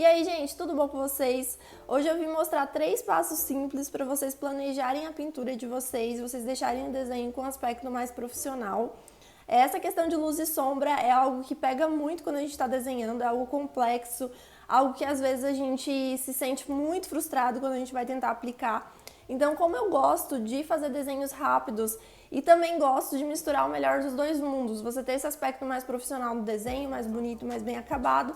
E aí, gente, tudo bom com vocês? Hoje eu vim mostrar 3 passos simples para vocês planejarem a pintura de vocês deixarem o desenho com um aspecto mais profissional. Essa questão de luz e sombra é algo que pega muito quando a gente está desenhando, é algo complexo, algo que às vezes a gente se sente muito frustrado quando a gente vai tentar aplicar. Então, como eu gosto de fazer desenhos rápidos e também gosto de misturar o melhor dos dois mundos, você ter esse aspecto mais profissional do desenho, mais bonito, mais bem acabado,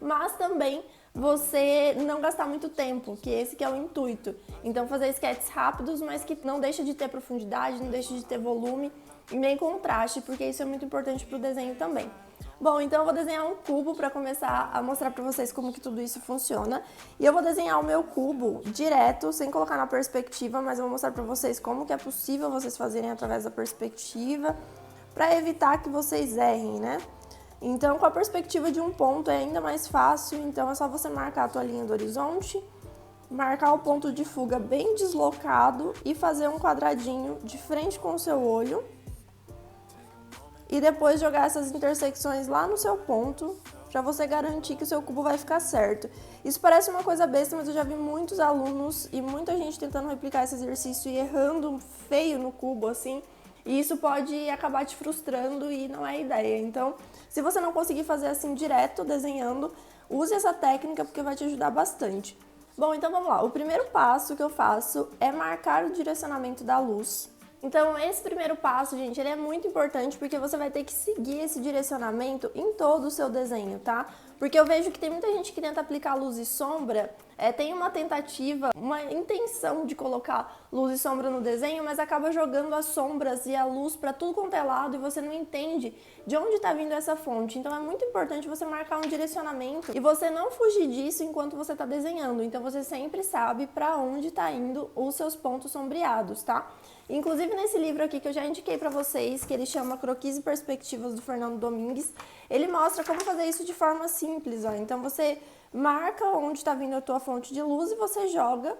mas também você não gastar muito tempo, que esse que é o intuito. Então fazer sketches rápidos, mas que não deixa de ter profundidade, não deixa de ter volume e nem contraste, porque isso é muito importante para o desenho também. Bom, então eu vou desenhar um cubo para começar a mostrar para vocês como que tudo isso funciona. E eu vou desenhar o meu cubo direto, sem colocar na perspectiva, mas eu vou mostrar para vocês como que é possível vocês fazerem através da perspectiva, para evitar que vocês errem, né? Então, com a perspectiva de um ponto é ainda mais fácil, então é só você marcar a tua linha do horizonte, marcar o ponto de fuga bem deslocado e fazer um quadradinho de frente com o seu olho. E depois jogar essas intersecções lá no seu ponto, para você garantir que o seu cubo vai ficar certo. Isso parece uma coisa besta, mas eu já vi muitos alunos e muita gente tentando replicar esse exercício e errando feio no cubo, assim. E isso pode acabar te frustrando e não é ideia. Então, se você não conseguir fazer assim direto, desenhando, use essa técnica porque vai te ajudar bastante. Bom, então vamos lá. O primeiro passo que eu faço é marcar o direcionamento da luz. Então, esse primeiro passo, gente, ele é muito importante porque você vai ter que seguir esse direcionamento em todo o seu desenho, tá? Porque eu vejo que tem muita gente que tenta aplicar luz e sombra, tem uma tentativa, uma intenção de colocar luz e sombra no desenho, mas acaba jogando as sombras e a luz para tudo quanto é lado e você não entende de onde está vindo essa fonte. Então é muito importante você marcar um direcionamento e você não fugir disso enquanto você está desenhando. Então você sempre sabe para onde está indo os seus pontos sombreados, tá? Inclusive nesse livro aqui que eu já indiquei para vocês, que ele chama Croquis e Perspectivas, do Fernando Domingues, ele mostra como fazer isso de forma simples, ó. Então você marca onde está vindo a tua fonte de luz e você joga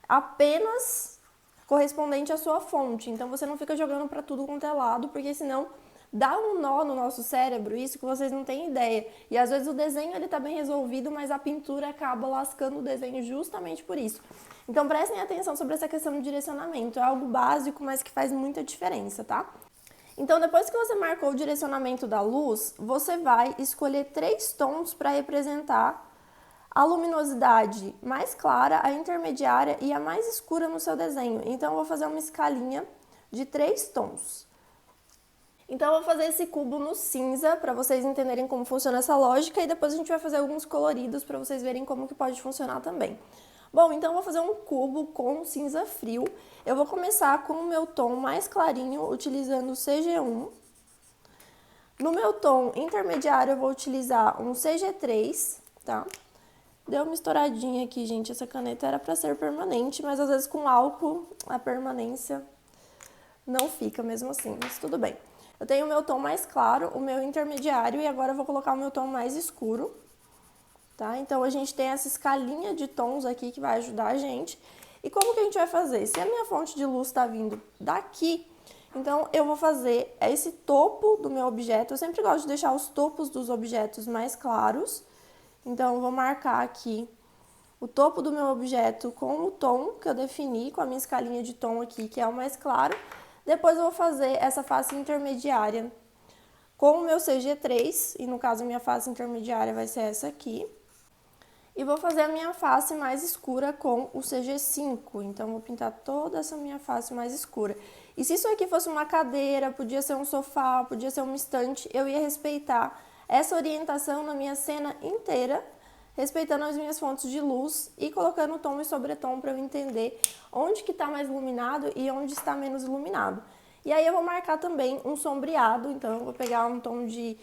apenas correspondente à sua fonte. Então você não fica jogando para tudo quanto é lado, porque senão dá um nó no nosso cérebro, isso que vocês não têm ideia. E às vezes o desenho ele tá bem resolvido, mas a pintura acaba lascando o desenho justamente por isso. Então prestem atenção sobre essa questão do direcionamento, é algo básico, mas que faz muita diferença, tá? Então depois que você marcou o direcionamento da luz, você vai escolher 3 tons para representar a luminosidade mais clara, a intermediária e a mais escura no seu desenho. Então eu vou fazer uma escalinha de 3 tons. Então eu vou fazer esse cubo no cinza para vocês entenderem como funciona essa lógica e depois a gente vai fazer alguns coloridos para vocês verem como que pode funcionar também. Bom, então eu vou fazer um cubo com cinza frio. Eu vou começar com o meu tom mais clarinho, utilizando o CG1. No meu tom intermediário eu vou utilizar um CG3, tá? Deu uma estouradinha aqui, gente, essa caneta era para ser permanente, mas às vezes com álcool a permanência não fica mesmo assim, mas tudo bem. Eu tenho o meu tom mais claro, o meu intermediário e agora eu vou colocar o meu tom mais escuro, tá? Então a gente tem essa escalinha de tons aqui que vai ajudar a gente. E como que a gente vai fazer? Se a minha fonte de luz está vindo daqui, então eu vou fazer esse topo do meu objeto. Eu sempre gosto de deixar os topos dos objetos mais claros. Então eu vou marcar aqui o topo do meu objeto com o tom que eu defini, com a minha escalinha de tom aqui, que é o mais claro. Depois eu vou fazer essa face intermediária com o meu CG3, e no caso a minha face intermediária vai ser essa aqui. E vou fazer a minha face mais escura com o CG5, então vou pintar toda essa minha face mais escura. E se isso aqui fosse uma cadeira, podia ser um sofá, podia ser uma estante, eu ia respeitar essa orientação na minha cena inteira, respeitando as minhas fontes de luz e colocando tom e sobretom para eu entender onde que está mais iluminado e onde está menos iluminado. E aí eu vou marcar também um sombreado, então eu vou pegar um tom de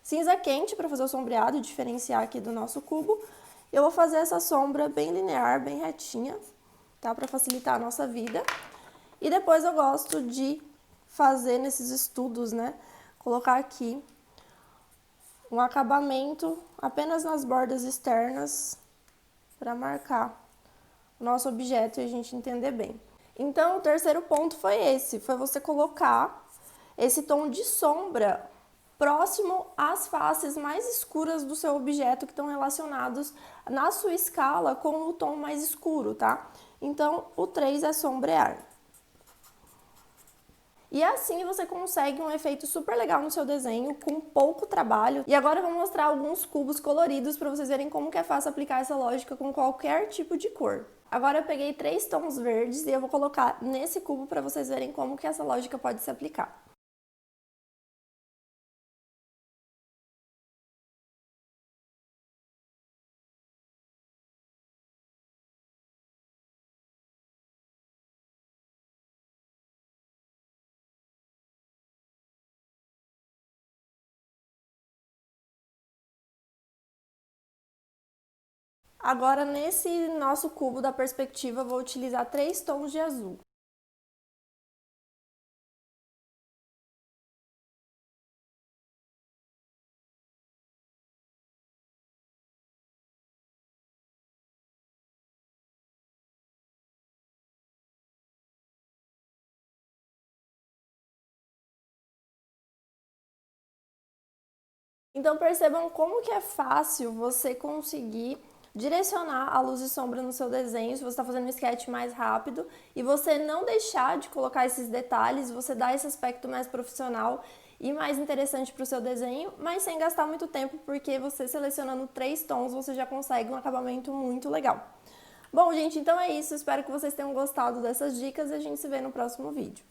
cinza quente para fazer o sombreado, diferenciar aqui do nosso cubo. Eu vou fazer essa sombra bem linear, bem retinha, tá? Para facilitar a nossa vida. E depois eu gosto de fazer nesses estudos, né? Colocar aqui um acabamento apenas nas bordas externas para marcar o nosso objeto e a gente entender bem. Então, o terceiro ponto foi esse, foi você colocar esse tom de sombra próximo às faces mais escuras do seu objeto que estão relacionados na sua escala com o tom mais escuro, tá? Então, o 3 é sombrear. E assim você consegue um efeito super legal no seu desenho, com pouco trabalho. E agora eu vou mostrar alguns cubos coloridos para vocês verem como que é fácil aplicar essa lógica com qualquer tipo de cor. Agora eu peguei 3 tons verdes e eu vou colocar nesse cubo para vocês verem como que essa lógica pode se aplicar. Agora, nesse nosso cubo da perspectiva, eu vou utilizar 3 tons de azul. Então percebam como que é fácil você conseguir direcionar a luz e sombra no seu desenho, se você está fazendo um sketch mais rápido, e você não deixar de colocar esses detalhes, você dá esse aspecto mais profissional e mais interessante para o seu desenho, mas sem gastar muito tempo, porque você selecionando 3 tons, você já consegue um acabamento muito legal. Bom, gente, então é isso. Espero que vocês tenham gostado dessas dicas e a gente se vê no próximo vídeo.